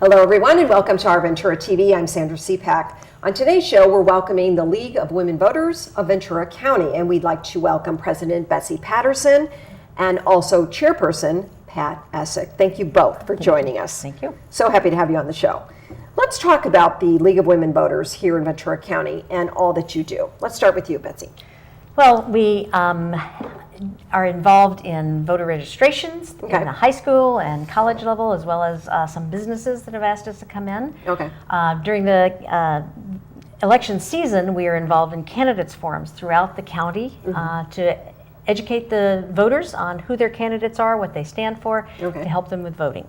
Hello everyone and welcome to Our Ventura TV. I'm Sandra Siepak. On today's show we're welcoming the League of Women Voters of Ventura County, and we'd like to welcome President Betsy Patterson and also Chairperson Pat Essick. Thank you both for joining us. Thank you. So happy to have you on the show. Let's talk about the League of Women Voters here in Ventura County and all that you do. Let's start with you, Betsy. Well, we are involved in voter registrations in the high school and college level, as well as some businesses that have asked us to come in. Okay. During the election season, we are involved in candidates forums throughout the county to educate the voters on who their candidates are, what they stand for, to help them with voting.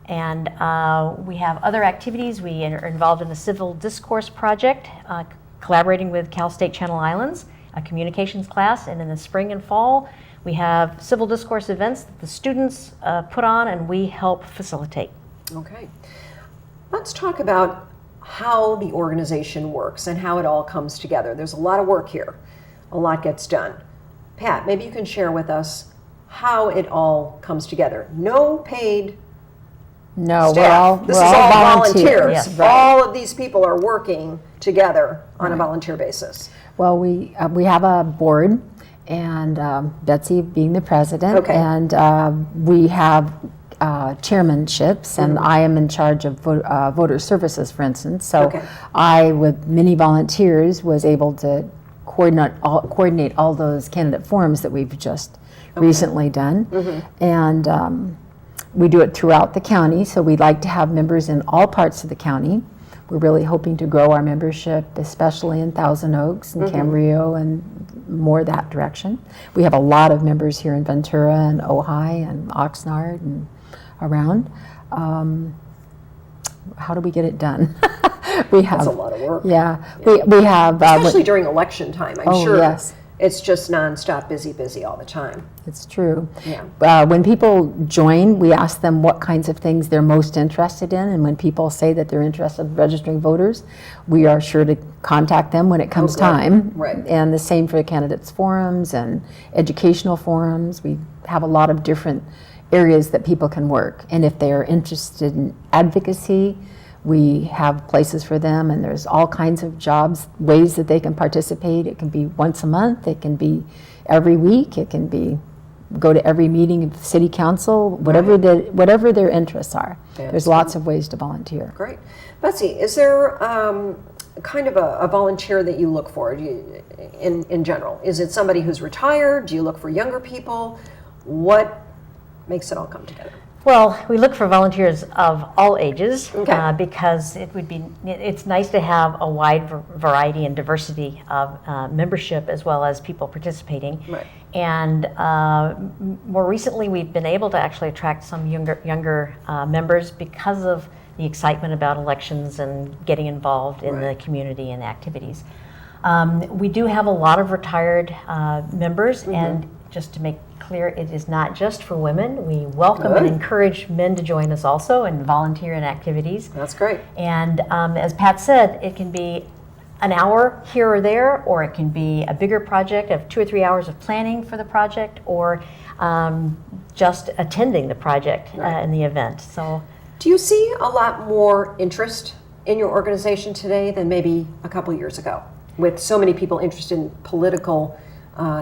And we have other activities. We are involved in the Civil Discourse Project, collaborating with Cal State Channel Islands, a communications class, and in the spring and fall we have civil discourse events that the students put on and we help facilitate. Okay. Let's talk about how the organization works and how it all comes together. There's a lot of work here. A lot gets done. Pat, maybe you can share with us how it all comes together. No paid staff. This is all volunteers. Yes, right. All of these people are working together on a volunteer basis. Well, we have a board, and Betsy being the president, and we have chairmanships, and I am in charge of voter services, for instance. So I, with many volunteers, was able to coordinate all those candidate forums that we've just recently done, and we do it throughout the county. So we'd like to have members in all parts of the county. We're really hoping to grow our membership, especially in Thousand Oaks and Camarillo and more that direction. We have a lot of members here in Ventura and Ojai and Oxnard and around. How do we get it done? That's a lot of work. Yeah. We have... Especially during election time, I'm sure. Yes. It's just nonstop, busy all the time. It's true. Yeah. When people join, we ask them what kinds of things they're most interested in, and when people say that they're interested in registering voters, we are sure to contact them when it comes time. Right. And the same for the candidates forums and educational forums. We have a lot of different areas that people can work, and if they are interested in advocacy, we have places for them, and there's all kinds of jobs, ways that they can participate. It can be once a month, it can be every week, it can be go to every meeting of the city council, whatever their interests are. There's lots of ways to volunteer. Great. Betsy, is there kind of a volunteer that you look for in general? Is it somebody who's retired? Do you look for younger people? What makes it all come together? Well, we look for volunteers of all ages because it's nice to have a wide variety and diversity of membership as well as people participating. Right. And more recently, we've been able to actually attract some younger members because of the excitement about elections and getting involved in the community and activities. We do have a lot of retired members, and just to make clear, it is not just for women. We welcome and encourage men to join us also and volunteer in activities. That's great. And as Pat said, it can be an hour here or there, or it can be a bigger project of 2 or 3 hours of planning for the project, or just attending the project in the event. So, do you see a lot more interest in your organization today than maybe a couple years ago, with so many people interested in political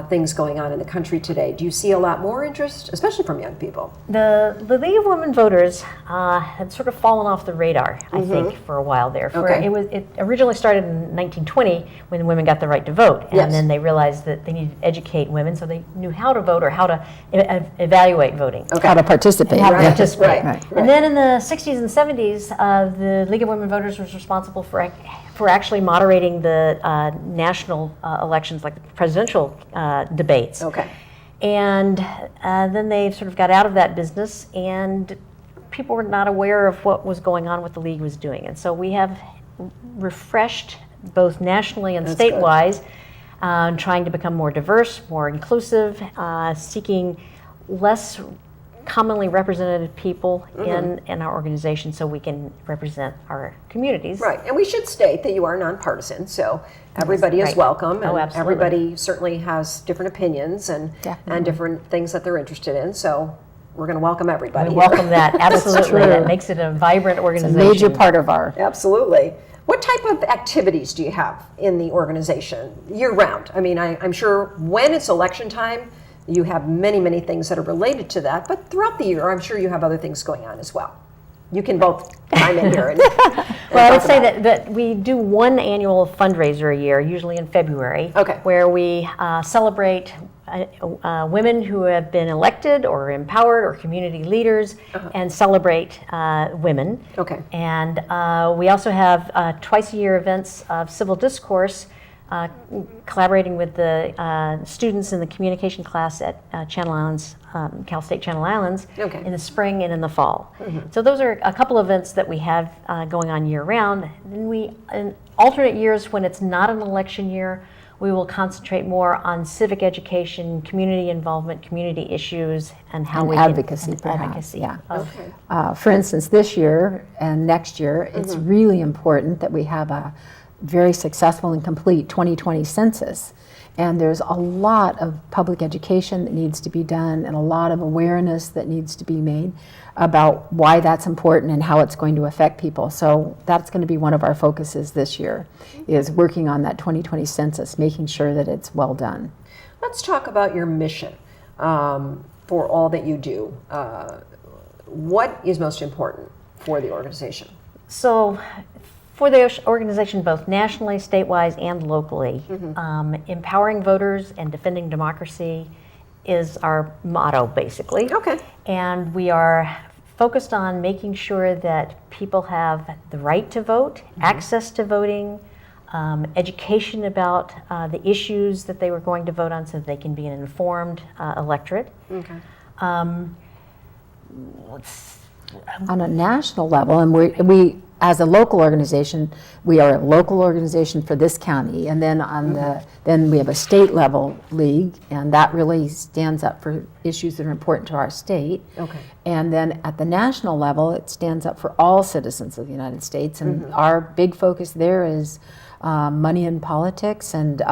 things going on in the country today? Do you see a lot more interest, especially from young people? The League of Women Voters had sort of fallen off the radar, I think, for a while there. It originally started in 1920 when women got the right to vote, and then they realized that they needed to educate women so they knew how to vote or how to evaluate voting. How to participate. How to participate. Right. And then in the 60s and 70s, the League of Women Voters was responsible for actually moderating the national elections, like the presidential debates. And then they sort of got out of that business, and people were not aware of what was going on, what the League was doing. And so we have refreshed both nationally and statewide, trying to become more diverse, more inclusive, seeking less commonly represented people in our organization so we can represent our communities. Right, and we should state that you are nonpartisan, so everybody is welcome, and everybody certainly has different opinions and different things that they're interested in, so we're going to welcome everybody. We welcome that, absolutely. That makes it a vibrant organization. It's a major part of our... Absolutely. What type of activities do you have in the organization year-round? I mean, I'm sure when it's election time, you have many, many things that are related to that, but throughout the year, I'm sure you have other things going on as well. You can both chime in here. Well, I would say that we do one annual fundraiser a year, usually in February, where we celebrate women who have been elected or empowered or community leaders and celebrate women. And we also have twice-a-year events of civil discourse, collaborating with the students in the communication class at Channel Islands, Cal State Channel Islands, in the spring and in the fall. So those are a couple of events that we have going on year-round. Then in alternate years, when it's not an election year, we will concentrate more on civic education, community involvement, community issues, and how we advocacy, perhaps. For instance, this year and next year, it's really important that we have a very successful and complete 2020 census. And there's a lot of public education that needs to be done and a lot of awareness that needs to be made about why that's important and how it's going to affect people. So that's going to be one of our focuses this year, is working on that 2020 census, making sure that it's well done. Let's talk about your mission for all that you do. What is most important for the organization? So, for the organization, both nationally, statewide, and locally, empowering voters and defending democracy is our motto, basically. And we are focused on making sure that people have the right to vote, access to voting, education about the issues that they were going to vote on so that they can be an informed electorate. On a national level, and we as a local organization, we are a local organization for this county, and then then we have a state level league, and that really stands up for issues that are important to our state. And then at the national level, it stands up for all citizens of the United States, and our big focus there is money in politics and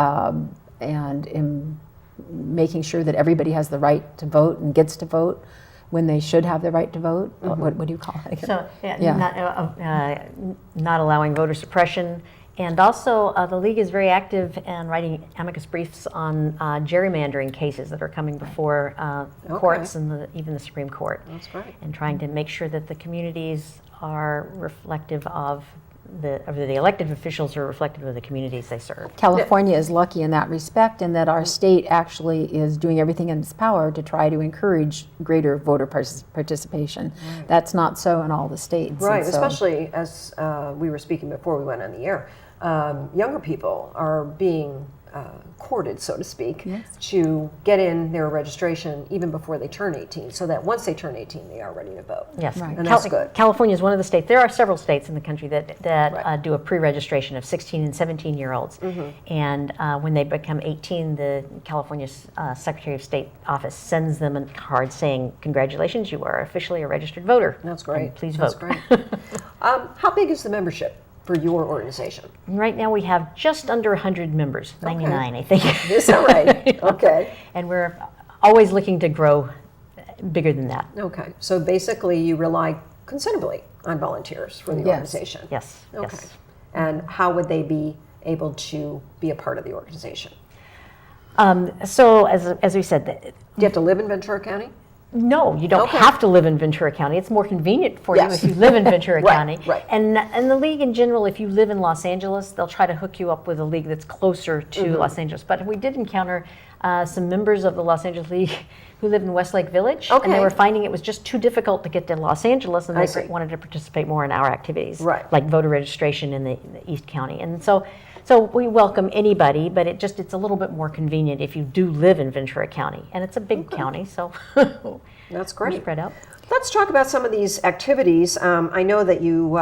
in making sure that everybody has the right to vote and gets to vote when they should have the right to vote. What do you call it? So, not allowing voter suppression. And also, the League is very active in writing amicus briefs on gerrymandering cases that are coming before courts and even the Supreme Court. That's great. And trying to make sure that the communities are reflective of the elected officials are reflective of the communities they serve. California is lucky in that respect, in that our state actually is doing everything in its power to try to encourage greater voter participation. That's not so in all the states. Right, especially as we were speaking before we went on the air, younger people are being courted, so to speak, to get in their registration even before they turn 18, so that once they turn 18, they are ready to vote. Yes, and that's good. California is one of the states. There are several states in the country that do a pre-registration of 16 and 17-year-olds. And when they become 18, the California Secretary of State office sends them a card saying, "Congratulations, you are officially a registered voter." That's great. And please vote. That's great. How big is the membership for your organization? Right now we have just under 100 members, 99 I think. Is that right? Okay. And we're always looking to grow bigger than that. Okay, so basically you rely considerably on volunteers for the organization. Yes. Okay. And how would they be able to be a part of the organization? So as we said, do you have to live in Ventura County? No, you don't have to live in Ventura County. It's more convenient for you if you live in Ventura County. And the league in general, if you live in Los Angeles, they'll try to hook you up with a league that's closer to Los Angeles. But we did encounter some members of the Los Angeles League who live in Westlake Village, and they were finding it was just too difficult to get to Los Angeles, and they wanted to participate more in our activities, like voter registration in the East County. And so we welcome anybody, but it's a little bit more convenient if you do live in Ventura County, and it's a big county, so that's great. We're spread out. Let's talk about some of these activities. I know that you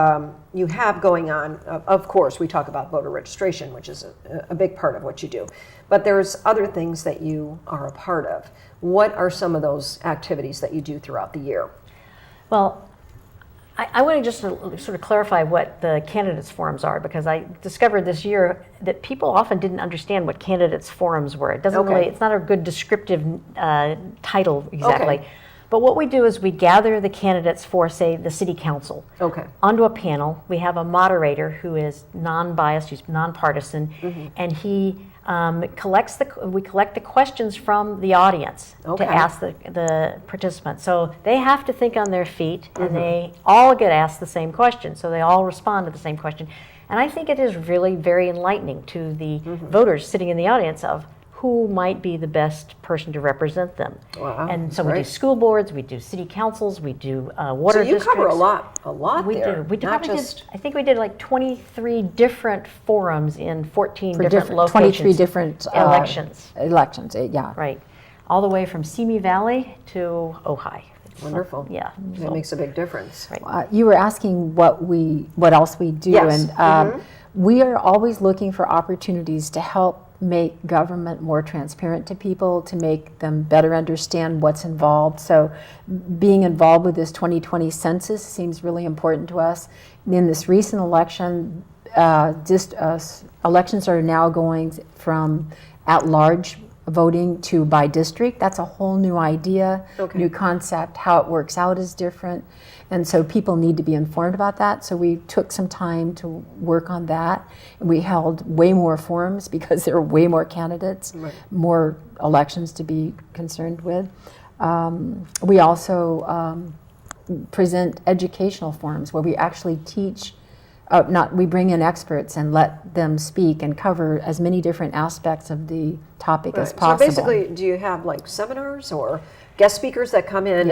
have going on. Of course, we talk about voter registration, which is a big part of what you do. But there's other things that you are a part of. What are some of those activities that you do throughout the year? Well, I want to just sort of clarify what the candidates forums are, because I discovered this year that people often didn't understand what candidates forums were. It doesn't really, it's not a good descriptive title exactly. But what we do is we gather the candidates for, say, the city council onto a panel. We have a moderator who is non-biased, who's non-partisan, and he we collect the questions from the audience to ask the participants. So they have to think on their feet, and they all get asked the same question. So they all respond to the same question. And I think it is really very enlightening to the voters sitting in the audience of who might be the best person to represent them. Wow, and so we do school boards, we do city councils, we do water districts. So you cover a lot we there. do. We not probably just... did, I think we did like 23 different forums in 14 different locations. 23 different elections. Elections, yeah. Right. All the way from Simi Valley to Ojai. Wonderful. Yeah. That makes a big difference. Right. You were asking what else we do, and we are always looking for opportunities to help make government more transparent to people, to make them better understand what's involved. So being involved with this 2020 census seems really important to us. In this recent election, elections are now going from at-large voting to by district. That's a whole new idea, new concept. How it works out is different. And so people need to be informed about that. So we took some time to work on that. And we held way more forums because there are way more candidates, more elections to be concerned with. We also present educational forums where we actually teach, we bring in experts and let them speak and cover as many different aspects of the topic as possible. So basically, do you have like seminars or guest speakers that come in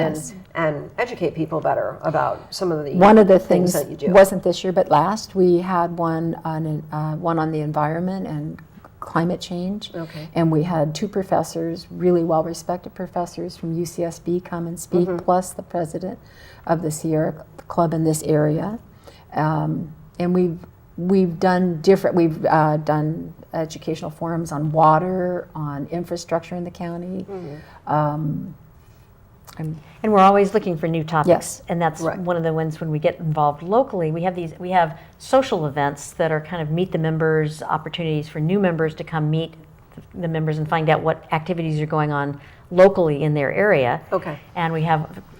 and educate people better about some of the things that you do? Wasn't this year, but last, we had one on the environment and climate change. And we had 2 professors, really well-respected professors from UCSB come and speak, plus the president of the Sierra Club in this area. And we've done done educational forums on water, on infrastructure in the county. And we're always looking for new topics. Yes. And that's one of the ones when we get involved locally. We have social events that are kind of meet the members, opportunities for new members to come meet the members and find out what activities are going on locally in their area. And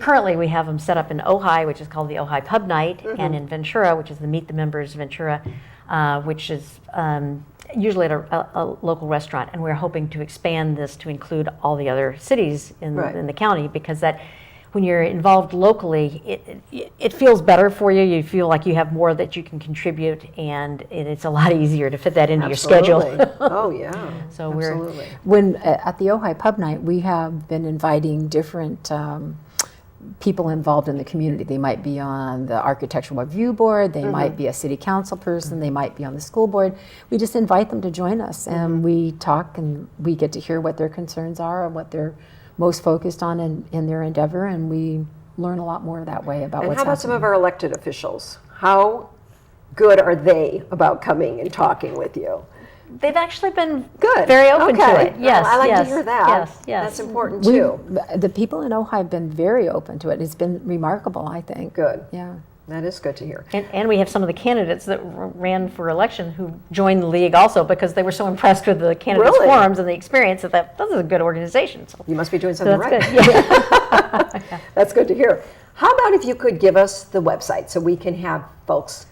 currently we have them set up in Ojai, which is called the Ojai Pub Night, and in Ventura, which is the Meet the Members Ventura, which is usually at a local restaurant. And we're hoping to expand this to include all the other cities in the county, because that when you're involved locally, it feels better for you. You feel like you have more that you can contribute, and it's a lot easier to fit that into your schedule. Oh yeah. So when at the Ojai Pub Night, we have been inviting different people involved in the community. They might be on the Architectural Review Board, they might be a city council person, they might be on the school board. We just invite them to join us, and we talk, and we get to hear what their concerns are and what they're most focused on in their endeavor, and we learn a lot more that way about what's happening. And how about some of our elected officials? How good are they about coming and talking with you? They've actually been very open to it. Yes, I like to hear that. Yes. That's important too. The people in Ojai have been very open to it. It's been remarkable, I think. Good. Yeah. That is good to hear. And we have some of the candidates that ran for election who joined the league also because they were so impressed with the candidates' forums and the experience that this is a good organization. So you must be doing something right. Good. Yeah. That's good to hear. How about if you could give us the website so we can have folks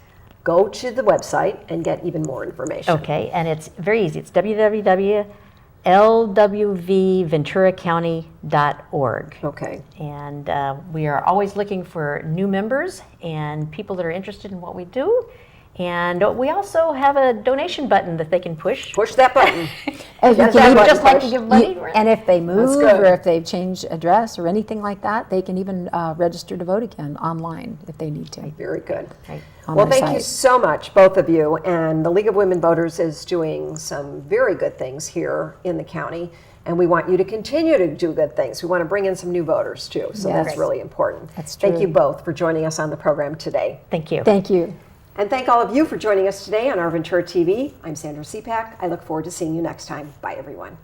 go to the website and get even more information? Okay, and it's very easy. It's www.lwvventuracounty.org. Okay. And we are always looking for new members and people that are interested in what we do. And we also have a donation button that they can push. Push that button. And Just like to give money. And if they move or if they've changed address or anything like that, they can even register to vote again online if they need to. Very good. Right. Well, thank you so much, both of you. And the League of Women Voters is doing some very good things here in the county. And we want you to continue to do good things. We want to bring in some new voters too. So that's really important. That's true. Thank you both for joining us on the program today. Thank you. Thank you. And thank all of you for joining us today on OurVentura TV. I'm Sandra Siepak. I look forward to seeing you next time. Bye, everyone.